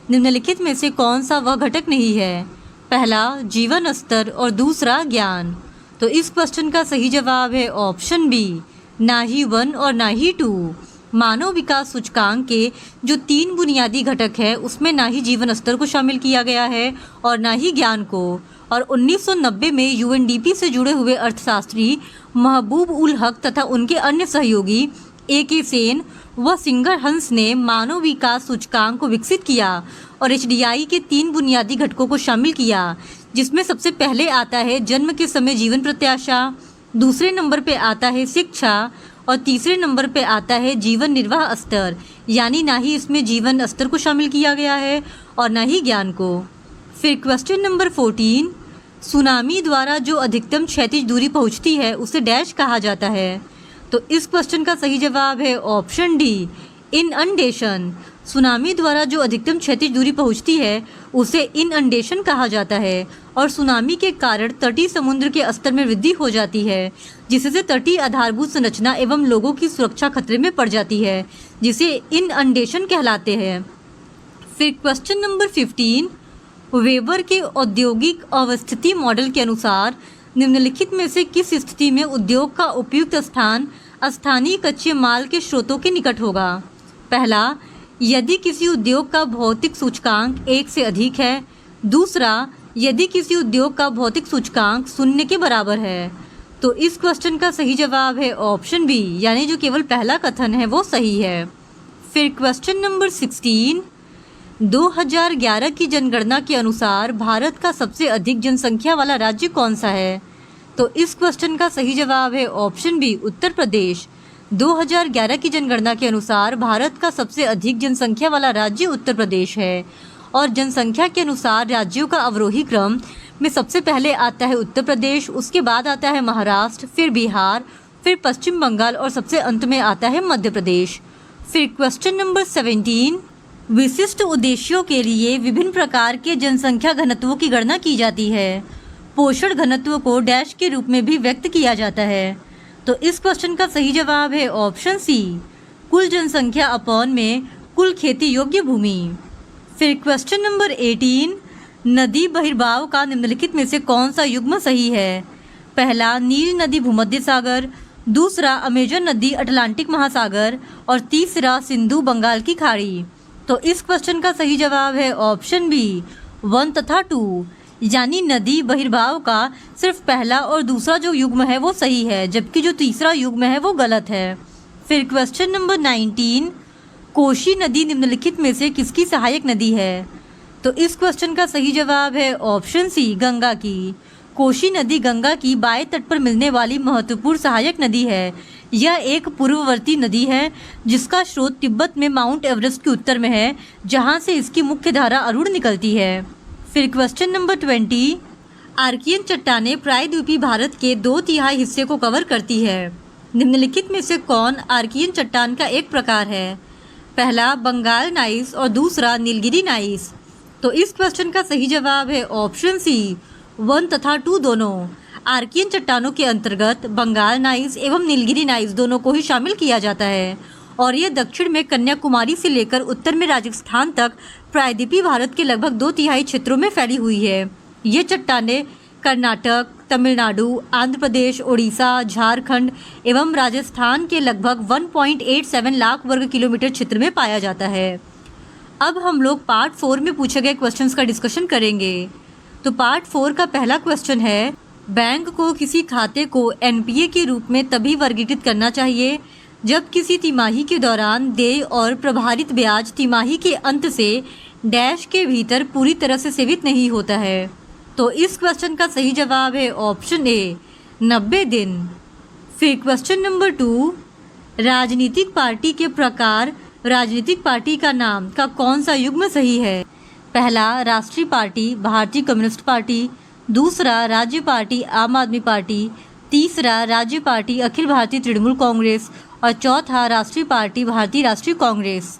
निम्नलिखित में से कौन सा वह घटक नहीं है? पहला जीवन स्तर और दूसरा ज्ञान। तो इस क्वेश्चन का सही जवाब है ऑप्शन बी, ना ही 1 और ना ही 2। मानव विकास सूचकांक के जो 3 बुनियादी घटक है उसमें ना ही जीवन स्तर को शामिल किया गया है और ना ही ज्ञान को। और 1990 में UNDP से जुड़े हुए अर्थशास्त्री महबूब उल हक तथा उनके अन्य सहयोगी AK सेन व सिंगर हंस ने मानव विकास सूचकांक को विकसित किया और HDI के 3 बुनियादी घटकों को शामिल किया, जिसमें सबसे पहले आता है जन्म के समय जीवन प्रत्याशा, दूसरे नंबर पे आता है शिक्षा और तीसरे नंबर पे आता है जीवन निर्वाह स्तर, यानी ना ही इसमें जीवन स्तर को शामिल किया गया है और ना ही ज्ञान को। फिर क्वेश्चन नंबर 14, सुनामी द्वारा जो अधिकतम क्षैतिज दूरी पहुंचती है उसे डैश कहा जाता है। तो इस क्वेश्चन का सही जवाब है ऑप्शन डी, इनअंडेशन। सुनामी द्वारा जो अधिकतम क्षैतिज दूरी पहुंचती है उसे इनअंडेशन कहा जाता है और सुनामी के कारण तटीय समुद्र के स्तर में वृद्धि हो जाती है, जिससे तटीय आधारभूत संरचना एवं लोगों की सुरक्षा खतरे में पड़ जाती है, जिसे इनअंडेशन कहलाते हैं। फिर क्वेश्चन नंबर 15, वेबर के औद्योगिक अवस्थिति मॉडल के अनुसार निम्नलिखित में से किस स्थिति में उद्योग का उपयुक्त स्थान स्थानीय कच्चे माल के स्रोतों के निकट होगा? पहला, यदि किसी उद्योग का भौतिक सूचकांक 1 से अधिक है। दूसरा, यदि किसी उद्योग का भौतिक सूचकांक 0 के बराबर है। तो इस क्वेश्चन का सही जवाब है ऑप्शन बी, यानी जो केवल पहला कथन है वो सही है। फिर क्वेश्चन नंबर 16, 2011 की जनगणना के अनुसार भारत का सबसे अधिक जनसंख्या वाला राज्य कौन सा है? तो इस क्वेश्चन का सही जवाब है ऑप्शन बी, उत्तर प्रदेश। 2011 की जनगणना के अनुसार भारत का सबसे अधिक जनसंख्या वाला राज्य उत्तर प्रदेश है और जनसंख्या के अनुसार राज्यों का अवरोही क्रम में सबसे पहले आता है उत्तर प्रदेश, उसके बाद आता है महाराष्ट्र, फिर बिहार, फिर पश्चिम बंगाल और सबसे अंत में आता है मध्य प्रदेश। फिर क्वेश्चन नंबर 17, विशिष्ट उद्देश्यों के लिए विभिन्न प्रकार के जनसंख्या घनत्वों की गणना की जाती है। पोषण घनत्व को डैश के रूप में भी व्यक्त किया जाता है। तो इस क्वेश्चन का सही जवाब है ऑप्शन सी, कुल जनसंख्या अपॉन में कुल खेती योग्य भूमि। फिर क्वेश्चन नंबर 18, नदी बहिर्भाव का निम्नलिखित में से कौन सा युग्म सही है? पहला, नील नदी भूमध्य सागर, दूसरा अमेजन नदी अटलांटिक महासागर और तीसरा सिंधु बंगाल की खाड़ी। तो इस क्वेश्चन का सही जवाब है ऑप्शन बी, 1 तथा 2, यानी नदी बहिर्भाव का सिर्फ पहला और दूसरा जो युग्म है वो सही है, जबकि जो तीसरा युग्म है वो गलत है। फिर क्वेश्चन नंबर 19, कोशी नदी निम्नलिखित में से किसकी सहायक नदी है? तो इस क्वेश्चन का सही जवाब है ऑप्शन सी, गंगा की। कोशी नदी गंगा की बाएं तट पर मिलने वाली महत्वपूर्ण सहायक नदी है। यह एक पूर्ववर्ती नदी है जिसका स्रोत तिब्बत में माउंट एवरेस्ट के उत्तर में है, जहां से इसकी मुख्य धारा अरुण निकलती है। फिर क्वेश्चन नंबर 20, आर्कियन चट्टानें प्रायद्वीपीय भारत के 2/3 हिस्से को कवर करती है। निम्नलिखित में से कौन आर्कियन चट्टान का एक प्रकार है? पहला बंगाल नाइस और दूसरा नीलगिरी नाइस। तो इस क्वेश्चन का सही जवाब है ऑप्शन सी 1 तथा 2 दोनों। आर्कियन चट्टानों के अंतर्गत बंगाल नाइस एवं नीलगिरी नाइस दोनों को ही शामिल किया जाता है और ये दक्षिण में कन्याकुमारी से लेकर उत्तर में राजस्थान तक प्रायद्वीपीय भारत के लगभग 2/3 क्षेत्रों में फैली हुई है। ये चट्टानें कर्नाटक, तमिलनाडु, आंध्र प्रदेश, उड़ीसा, झारखंड एवं राजस्थान के लगभग 1.87 लाख वर्ग किलोमीटर क्षेत्र में पाया जाता है। अब हम लोग पार्ट 4 में पूछे गए क्वेश्चंस का डिस्कशन करेंगे। तो पार्ट 4 का पहला क्वेश्चन है, बैंक को किसी खाते को एनपीए के रूप में तभी वर्गीकृत करना चाहिए जब किसी तिमाही के दौरान देय और प्रभारित ब्याज तिमाही के अंत से डैश के भीतर पूरी तरह से सेवित नहीं होता है। तो इस क्वेश्चन का सही जवाब है ऑप्शन ए 90 दिन। फिर क्वेश्चन नंबर 2, राजनीतिक पार्टी के प्रकार राजनीतिक पार्टी का नाम का कौन सा युग्म सही है? पहला राष्ट्रीय पार्टी भारतीय कम्युनिस्ट पार्टी, दूसरा राज्य पार्टी आम आदमी पार्टी, तीसरा राज्य पार्टी अखिल भारतीय तृणमूल कांग्रेस और चौथा राष्ट्रीय पार्टी भारतीय राष्ट्रीय कांग्रेस।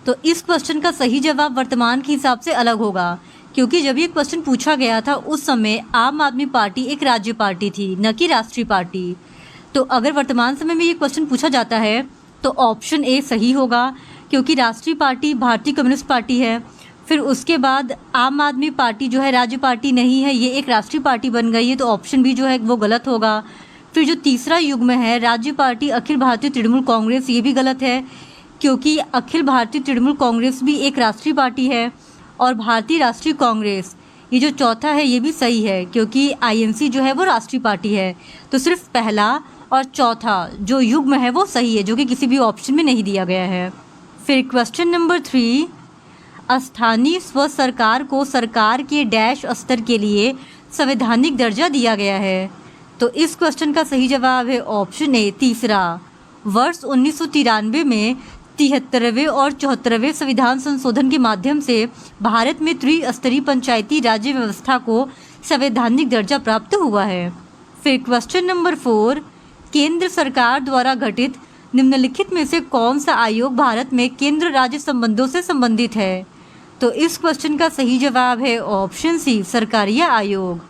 तो इस क्वेश्चन का सही जवाब वर्तमान के हिसाब से अलग होगा, क्योंकि जब ये क्वेश्चन पूछा गया था उस समय आम आदमी पार्टी एक राज्य पार्टी थी, न कि राष्ट्रीय पार्टी। तो अगर वर्तमान समय में ये क्वेश्चन पूछा जाता है तो ऑप्शन ए सही होगा, क्योंकि राष्ट्रीय पार्टी भारतीय कम्युनिस्ट पार्टी है। फिर उसके बाद आम आदमी पार्टी जो है राज्य पार्टी नहीं है, ये एक राष्ट्रीय पार्टी बन गई है, तो ऑप्शन बी जो है वो गलत होगा। फिर जो तीसरा युग्म है राज्य पार्टी अखिल भारतीय तृणमूल कांग्रेस, ये भी गलत है, क्योंकि अखिल भारतीय तृणमूल कांग्रेस भी एक राष्ट्रीय पार्टी है और भारतीय राष्ट्रीय कांग्रेस ये जो चौथा है ये भी सही है, क्योंकि आईएनसी जो है वो राष्ट्रीय पार्टी है। तो सिर्फ पहला और चौथा जो युग्म है वो सही है, जो कि किसी भी ऑप्शन में नहीं दिया गया है। फिर क्वेश्चन नंबर 3, स्थानीय स्व सरकार को सरकार के डैश स्तर के लिए संवैधानिक दर्जा दिया गया है। तो इस क्वेश्चन का सही जवाब है ऑप्शन ए तीसरा। वर्ष 1993 में 73वें और 74वें संविधान संशोधन के माध्यम से भारत में त्रिस्तरीय पंचायती राज्य व्यवस्था को संवैधानिक दर्जा प्राप्त हुआ है। फिर क्वेश्चन नंबर 4, केंद्र सरकार द्वारा गठित निम्नलिखित में से कौन सा आयोग भारत में केंद्र राज्य संबंधों से संबंधित है? तो इस क्वेश्चन का सही जवाब है ऑप्शन सी सरकारिया आयोग।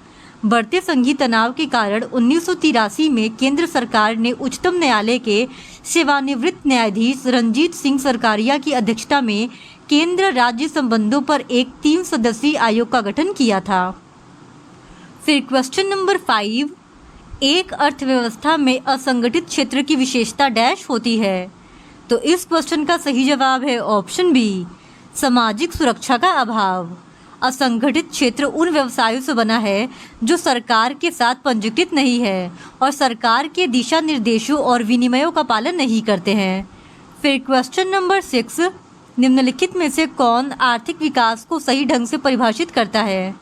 बढ़ते संघीय तनाव के कारण 1983 में केंद्र सरकार ने उच्चतम न्यायालय के सेवानिवृत्त न्यायाधीश रंजीत सिंह सरकारिया की अध्यक्षता में केंद्र राज्य संबंधों पर एक 3 सदस्यीय आयोग का गठन किया था। फिर क्वेश्चन नंबर 5, एक अर्थव्यवस्था में असंगठित क्षेत्र की विशेषता डैश होती है? तो इस क्वेश्चन का सही जवाब है ऑप्शन बी सामाजिक सुरक्षा का अभाव। असंगठित क्षेत्र उन व्यवसायों से बना है जो सरकार के साथ पंजीकृत नहीं है और सरकार के दिशा निर्देशों और विनियमों का पालन नहीं करते हैं। फिर क्वेश्चन नंबर 6, निम्नलिखित में से कौन आर्थिक विकास को सही ढंग से परिभाषित करता है?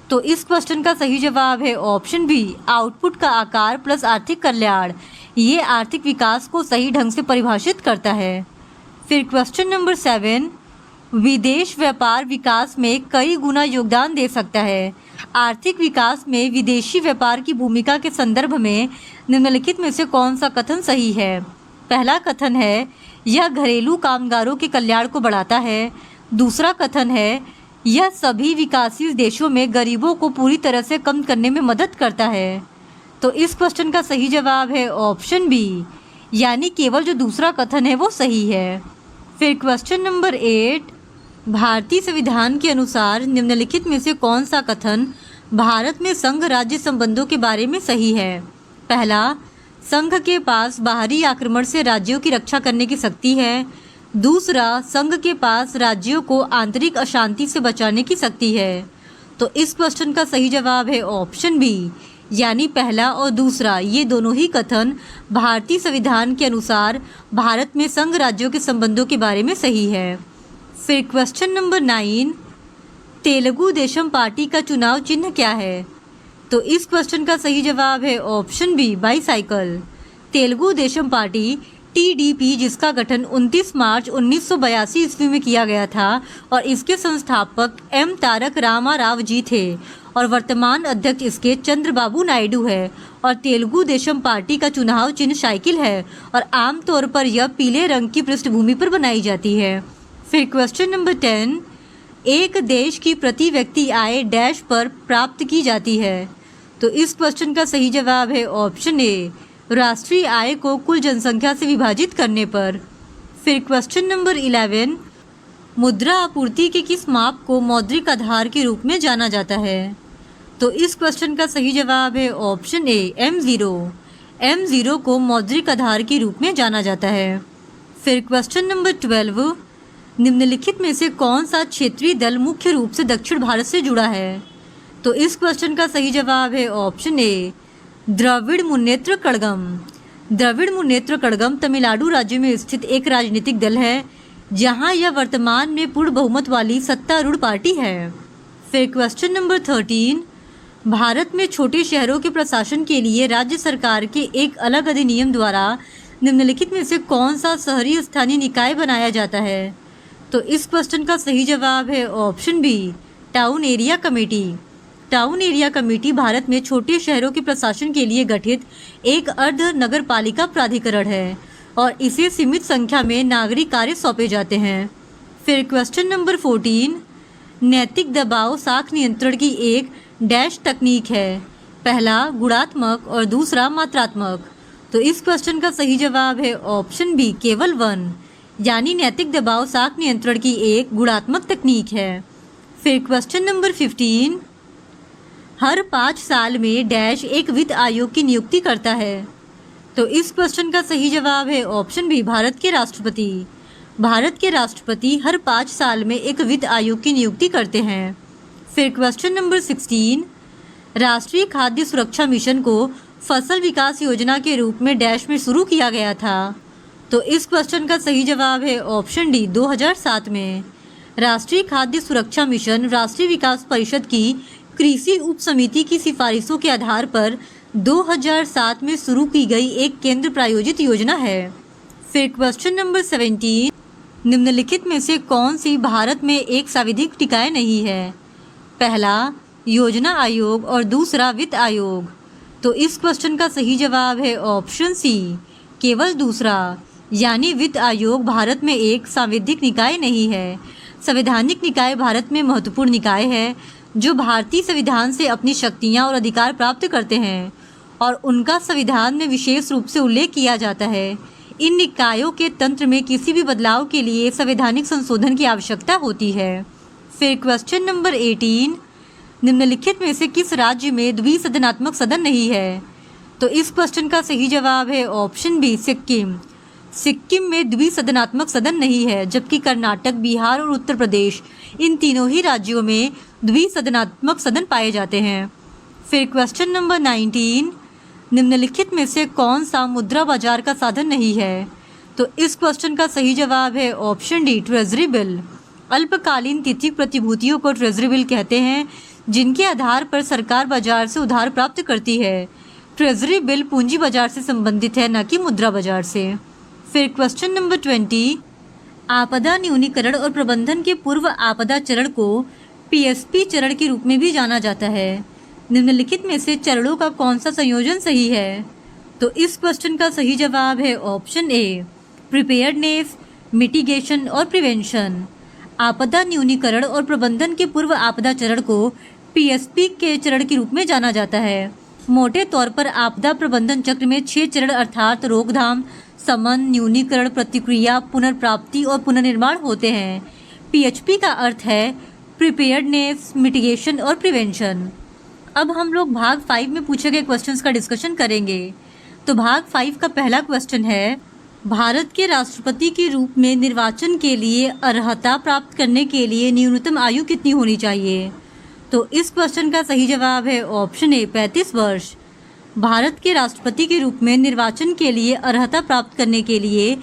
तो इस क्वेश्चन का सही जवाब है ऑप्शन बी आउटपुट का आकार प्लस आर्थिक कल्याण। ये आर्थिक विकास को सही ढंग से परिभाषित करता है। फिर क्वेश्चन नंबर 7, विदेश व्यापार विकास में कई गुना योगदान दे सकता है। आर्थिक विकास में विदेशी व्यापार की भूमिका के संदर्भ में निम्नलिखित में से कौन सा कथन सही है? पहला कथन है यह घरेलू कामगारों के कल्याण को बढ़ाता है। दूसरा कथन है यह सभी विकासशील देशों में गरीबों को पूरी तरह से कम करने में मदद करता है। तो इस क्वेश्चन का सही जवाब है ऑप्शन बी, यानी केवल जो दूसरा कथन है वो सही है। फिर क्वेश्चन नंबर 8, भारतीय संविधान के अनुसार निम्नलिखित में से कौन सा कथन भारत में संघ राज्य संबंधों के बारे में सही है? पहला, संघ के पास बाहरी आक्रमण से राज्यों की रक्षा करने की शक्ति है। दूसरा, संघ के पास राज्यों को आंतरिक अशांति से बचाने की शक्ति है। तो इस क्वेश्चन का सही जवाब है ऑप्शन बी, यानी पहला और दूसरा ये दोनों ही कथन भारतीय संविधान के अनुसार भारत में संघ राज्यों के संबंधों के बारे में सही है। फिर question number 9, Telugu Desam party का चुनाव चिन्ह क्या है? तो इस क्वेश्चन का सही जवाब है option B bicycle. Telugu Desam party TDP जिसका गठन 29 मार्च 1982 ईस्वी में किया गया था और इसके संस्थापक एम तारक रामा राव जी थे और वर्तमान अध्यक्ष इसके चंद्रबाबू नायडू है और तेलुगु देशम पार्टी का चुनाव चिन्ह साइकिल है और आमतौर पर यह पीले रंग की पृष्ठभूमि पर बनाई जाती है। फिर क्वेश्चन नंबर 10, एक देश की प्रति व्यक्ति आय डैश पर प्राप्त की जाती है। तो इस क्वेश्चन का सही जवाब है ऑप्शन ए, राष्ट्रीय आय को कुल जनसंख्या से विभाजित करने पर। फिर क्वेश्चन नंबर 11, मुद्रा आपूर्ति के किस माप को मौद्रिक आधार के रूप में जाना जाता है। तो इस क्वेश्चन का सही जवाब है ऑप्शन ए, M0। M0 को मौद्रिक आधार के रूप में जाना जाता है। फिर क्वेश्चन नंबर 12, निम्नलिखित में से कौन सा क्षेत्रीय दल मुख्य रूप से दक्षिण भारत से जुड़ा है। तो इस क्वेश्चन का सही जवाब है ऑप्शन ए, द्रविड़ मुन्नेत्र कड़गम। द्रविड़ मुन्नेत्र कड़गम तमिलनाडु राज्य में स्थित एक राजनीतिक दल है जहां यह वर्तमान में पूर्ण बहुमत वाली सत्तारूढ़ पार्टी है। फिर क्वेश्चन नंबर 13, भारत में छोटे शहरों के प्रशासन के लिए राज्य सरकार के एक अलग अधिनियम द्वारा निम्नलिखित में से कौन सा शहरी स्थानीय निकाय बनाया जाता है। तो इस क्वेश्चन का सही जवाब है option B, town area committee. Town area committee Bharat में छोटे शहरों के प्रशासन के लिए गठित एक अर्ध नगरपालिका प्राधिकरण है और इसे सीमित संख्या में नागरिक कार्य सौंपे जाते हैं। फिर क्वेश्चन नंबर 14, नैतिक दबाव साख नियंत्रण की एक डैश तकनीक है। पहला गुणात्मक और दूसरा मात्रात्मक। तो इस क्वेश्चन का सही जवाब है ऑप्शन बी, केवल 1, यानी नैतिक दबाव साख नियंत्रण की एक गुणात्मक तकनीक है। फिर क्वेश्चन नंबर 15, हर 5 साल में डैश एक वित्त आयोग की नियुक्ति करता है। तो इस क्वेश्चन का सही जवाब है ऑप्शन बी, भारत के राष्ट्रपति। भारत के राष्ट्रपति हर 5 साल में एक वित्त आयोग की नियुक्ति करते हैं। फिर क्वेश्चन नंबर 16, राष्ट्रीय खाद्य सुरक्षा मिशन को फसल विकास योजना के रूप में डैश में शुरू किया गया था। तो इस क्वेश्चन का सही जवाब है ऑप्शन डी, 2007 में। राष्ट्रीय खाद्य सुरक्षा मिशन राष्ट्रीय विकास परिषद की कृषि उप समिति की सिफारिशों के आधार पर 2007 में शुरू की गई एक केंद्र प्रायोजित योजना है। फिर क्वेश्चन नंबर 17, निम्नलिखित में से कौन सी भारत में एक सांविधिक निकाय नहीं है। पहला योजना आयोग और दूसरा वित्त आयोग। तो इस क्वेश्चन का सही जवाब है ऑप्शन सी, केवल दूसरा, यानी वित्त आयोग भारत में एक सांविधिक निकाय नहीं है। संवैधानिक निकाय भारत में महत्वपूर्ण निकाय है जो भारतीय संविधान से अपनी शक्तियां और अधिकार प्राप्त करते हैं और उनका संविधान में विशेष रूप से उल्लेख किया जाता है। इन निकायों के तंत्र में किसी भी बदलाव के लिए संवैधानिक संशोधन की आवश्यकता होती है। फिर क्वेश्चन नंबर 18, निम्नलिखित में से किस राज्य में द्विसदनात्मक सदन नहीं है। तो इस क्वेश्चन का सही जवाब है ऑप्शन बी, सिक्किम। सिक्किम में द्विसदनात्मक सदन नहीं है, जबकि कर्नाटक, बिहार और उत्तर प्रदेश इन तीनों ही राज्यों में द्विसदनात्मक सदन पाए जाते हैं। फिर क्वेश्चन नंबर 19, निम्नलिखित में से कौन सा मुद्रा बाजार का साधन नहीं है। तो इस क्वेश्चन का सही जवाब है ऑप्शन डी, ट्रेजरी बिल। अल्पकालीन तिथिक प्रतिभूतियों को ट्रेजरी बिल कहते हैं जिनके आधार पर सरकार बाजार से उधार प्राप्त करती है। ट्रेजरी बिल पूंजी बाजार से संबंधित है, न कि मुद्रा बाजार से। फिर क्वेश्चन नंबर 20, आपदा न्यूनीकरण और प्रबंधन के पूर्व आपदा चरण को PSP चरण के रूप में भी जाना जाता है। निम्नलिखित में से चरणों का कौन सा संयोजन सही है। तो इस क्वेश्चन का सही जवाब है ऑप्शन ए, प्रिपेयर्डनेस, मिटिगेशन और प्रिवेंशन। आपदा न्यूनीकरण और प्रबंधन के पूर्व आपदा चरण को PSP के चरण के रूप में जाना जाता है। मोटे तौर पर आपदा प्रबंधन चक्र में 6 चरण अर्थात रोकथाम, शमन, न्यूनीकरण, प्रतिक्रिया, पुनर्प्राप्ति और पुनर्निर्माण होते हैं। PHP का अर्थ है प्रिपेयर्डनेस, मिटिगेशन और प्रिवेंशन। अब हम लोग भाग 5 में पूछे गए क्वेश्चंस का डिस्कशन करेंगे। तो भाग 5 का पहला क्वेश्चन है, भारत के राष्ट्रपति के रूप में निर्वाचन के लिए अर्हता प्राप्त करने के लिए न्यूनतम आयु कितनी होनी चाहिए। तो इस क्वेश्चन का सही जवाब है ऑप्शन ए, 35 वर्ष। भारत के राष्ट्रपति के रूप में निर्वाचन के लिए अर्हता प्राप्त करने के लिए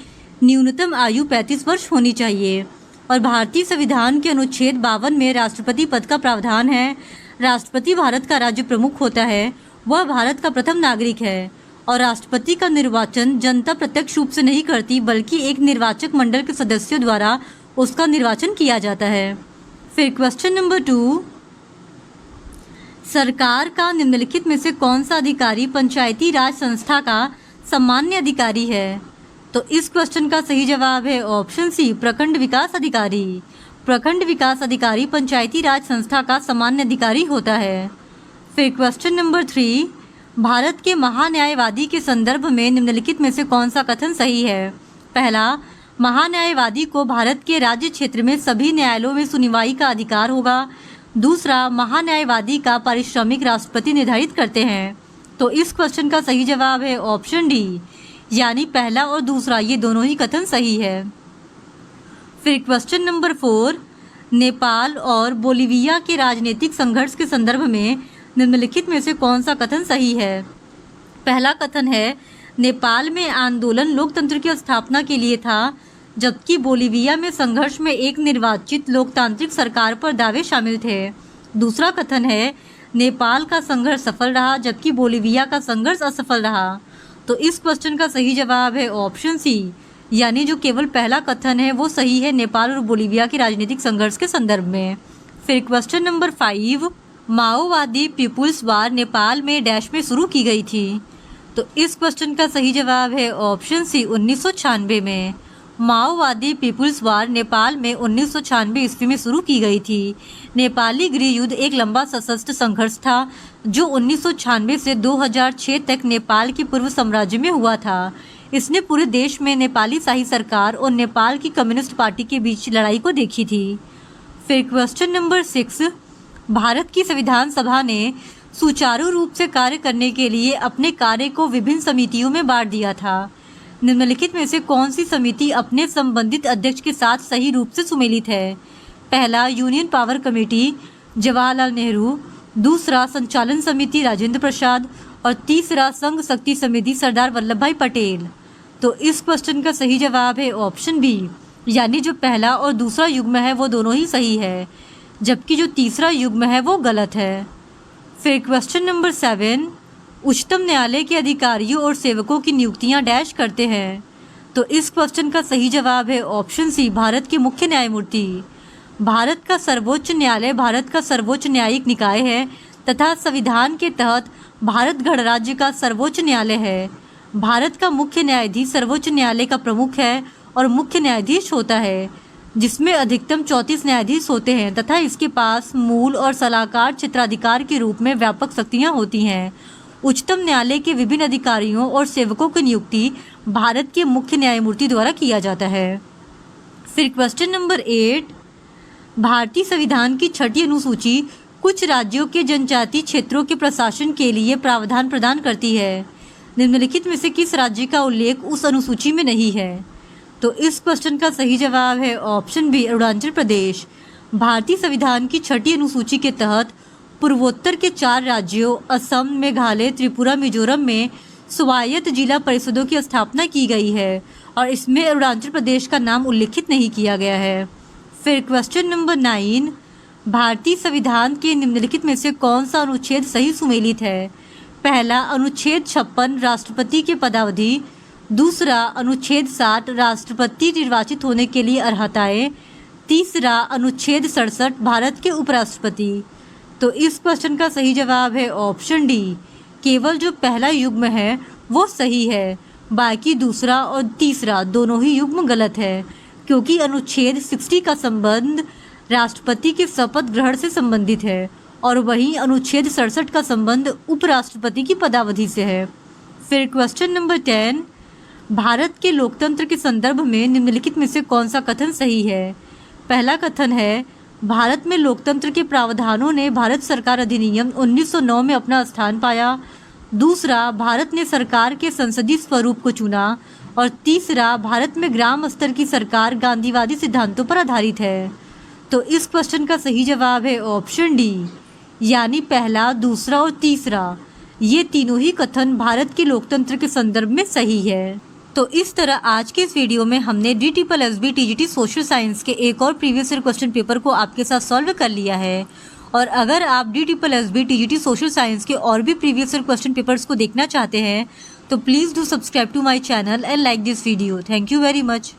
न्यूनतम आयु 35 वर्ष होनी चाहिए और भारतीय संविधान के अनुच्छेद 52 में राष्ट्रपति पद का प्रावधान है। राष्ट्रपति भारत का राज्य प्रमुख होता है, वह भारत का प्रथम नागरिक है और राष्ट्रपति का निर्वाचन जनता प्रत्यक्ष रूप से नहीं करती बल्कि एक निर्वाचक मंडल के सदस्यों द्वारा उसका निर्वाचन किया जाता है। फिर क्वेश्चन नंबर 2, सरकार का निम्नलिखित में से कौन सा अधिकारी पंचायती राज संस्था का सामान्य अधिकारी है? तो इस क्वेश्चन का सही जवाब है ऑप्शन सी, प्रखंड विकास अधिकारी। प्रखंड विकास अधिकारी पंचायती राज संस्था का सामान्य अधिकारी होता है। फिर क्वेश्चन नंबर 3, भारत के महान्यायवादी के संदर्भ में निम्नलिखित में से कौन सा कथन सही है? पहला, महान्यायवादी को भारत के राज्य क्षेत्र में सभी न्यायालयों में सुनवाई का अधिकार होगा। दूसरा, महान्यायवादी का पारिश्रमिक राष्ट्रपति निर्धारित करते हैं। तो इस क्वेश्चन का सही जवाब है ऑप्शन डी, यानी पहला और दूसरा ये दोनों ही कथन सही है। फिर क्वेश्चन नंबर 4, नेपाल और बोलिविया के राजनीतिक संघर्ष के संदर्भ में निम्नलिखित में से कौन सा कथन सही है? पहला कथन है, नेपाल में आंदोलन लोकतंत्र की स्थापना के लिए था, जबकि बोलिविया में संघर्ष में एक निर्वाचित लोकतांत्रिक सरकार पर दावे शामिल थे। दूसरा कथन है, नेपाल का संघर्ष सफल रहा जबकि बोलिविया का संघर्ष असफल रहा। तो इस क्वेश्चन का सही जवाब है ऑप्शन सी, यानी जो केवल पहला कथन है वो सही है नेपाल और बोलिविया के राजनीतिक संघर्ष के संदर्भ में। फिर क्वेश्चन नंबर 5, माओवादी पीपुल्स वार नेपाल में डैश में शुरू की गई थी। तो इस क्वेश्चन का सही जवाब है ऑप्शन सी, 1996 में। माओवादी पीपुल्स वार नेपाल में 1996 ईस्वी में शुरू की गई थी। नेपाली गृह युद्ध एक लंबा सशस्त्र संघर्ष था जो 1996 से 2006 तक नेपाल के पूर्व साम्राज्य में हुआ था। इसने पूरे देश में नेपाली शाही सरकार और नेपाल की कम्युनिस्ट पार्टी के बीच लड़ाई को देखी थी। फिर क्वेश्चन नंबर 6, भारत की संविधान सभा ने सुचारू रूप से कार्य करने के लिए अपने कार्य को विभिन्न समितियों में बांट दिया था। निम्नलिखित में से कौन सी समिति अपने संबंधित अध्यक्ष के साथ सही रूप से सुमेलित है? पहला, union power committee Jawaharlal Nehru. दूसरा, संचालन समिति राजेंद्र प्रसाद। और तीसरा, संघ शक्ति समिति सरदार वल्लभ भाई पटेल। तो इस क्वेश्चन का सही जवाब है ऑप्शन बी, यानी जो पहला और दूसरा युग्म है वो दोनों ही सही है, जबकि जो तीसरा युग्म है वो गलत है। फिर क्वेश्चन नंबर 7, उच्चतम न्यायालय के अधिकारियों और सेवकों की नियुक्तियां डैश करते हैं। तो इस क्वेश्चन का सही जवाब है ऑप्शन सी, भारत के मुख्य न्यायमूर्ति। भारत का सर्वोच्च न्यायालय भारत का सर्वोच्च न्यायिक निकाय है तथा संविधान के तहत भारत गणराज्य का सर्वोच्च न्यायालय है। भारत का मुख्य न्यायाधीश सर्वोच्च न्यायालय का प्रमुख है और मुख्य न्यायाधीश होता है, जिसमें अधिकतम 34 न्यायाधीश होते हैं तथा इसके पास मूल और सलाहकार क्षेत्राधिकार के रूप में व्यापक शक्तियाँ होती हैं। उच्चतम न्यायालय के विभिन्न अधिकारियों और सेवकों की नियुक्ति भारत के मुख्य न्यायमूर्ति द्वारा किया जाता है। फिर क्वेश्चन नंबर 8, भारतीय संविधान की 6ठी अनुसूची कुछ राज्यों के जनजातीय क्षेत्रों के प्रशासन के लिए प्रावधान प्रदान करती है। निम्नलिखित में से किस राज्य का उल्लेख उस अनुसूची में नहीं है? तो इस क्वेश्चन का सही जवाब है ऑप्शन बी, अरुणाचल प्रदेश। भारतीय संविधान की 6ठी अनुसूची के तहत पूर्वोत्तर के 4 राज्यों असम, मेघालय, त्रिपुरा, मिजोरम में स्वायत्त जिला परिषदों की स्थापना की गई है और इसमें अरुणाचल प्रदेश का नाम उल्लिखित नहीं किया गया है। फिर क्वेश्चन नंबर 9, भारतीय संविधान के निम्नलिखित में से कौन सा अनुच्छेद सही सुमेलित है? पहला, अनुच्छेद 56 राष्ट्रपति के पदावधि। दूसरा, अनुच्छेद 60 राष्ट्रपति निर्वाचित होने के लिए अर्हताएं। तीसरा, अनुच्छेद 67 भारत के उपराष्ट्रपति। तो इस क्वेश्चन का सही जवाब है ऑप्शन डी, केवल जो पहला युग्म है वो सही है, बाकी दूसरा और तीसरा दोनों ही युग्म गलत है, क्योंकि अनुच्छेद 60 का संबंध राष्ट्रपति के शपथ ग्रहण से संबंधित है और वहीं अनुच्छेद 67 का संबंध उपराष्ट्रपति की पदावधि से है। फिर क्वेश्चन नंबर 10, भारत के लोकतंत्र के संदर्भ में निम्नलिखित में से कौन सा कथन सही है? पहला कथन है, भारत में लोकतंत्र के प्रावधानों ने भारत सरकार अधिनियम 1909 में अपना स्थान पाया। दूसरा, भारत ने सरकार के संसदीय स्वरूप को चुना। और तीसरा, भारत में ग्राम स्तर की सरकार गांधीवादी सिद्धांतों पर आधारित है। तो इस क्वेश्चन का सही जवाब है ऑप्शन डी, यानी पहला, दूसरा और तीसरा ये तीनों ही कथन भारत के लोकतंत्र के संदर्भ में सही है। तो इस तरह आज के इस वीडियो में हमने DSSB TGT सोशल साइंस के एक और प्रीवियस ईयर क्वेश्चन पेपर को आपके साथ सॉल्व कर लिया है। और अगर आप DSSB TGT सोशल साइंस के और भी प्रीवियस ईयर क्वेश्चन पेपर्स को देखना चाहते हैं तो please do subscribe to my channel and like this video. Thank you very much.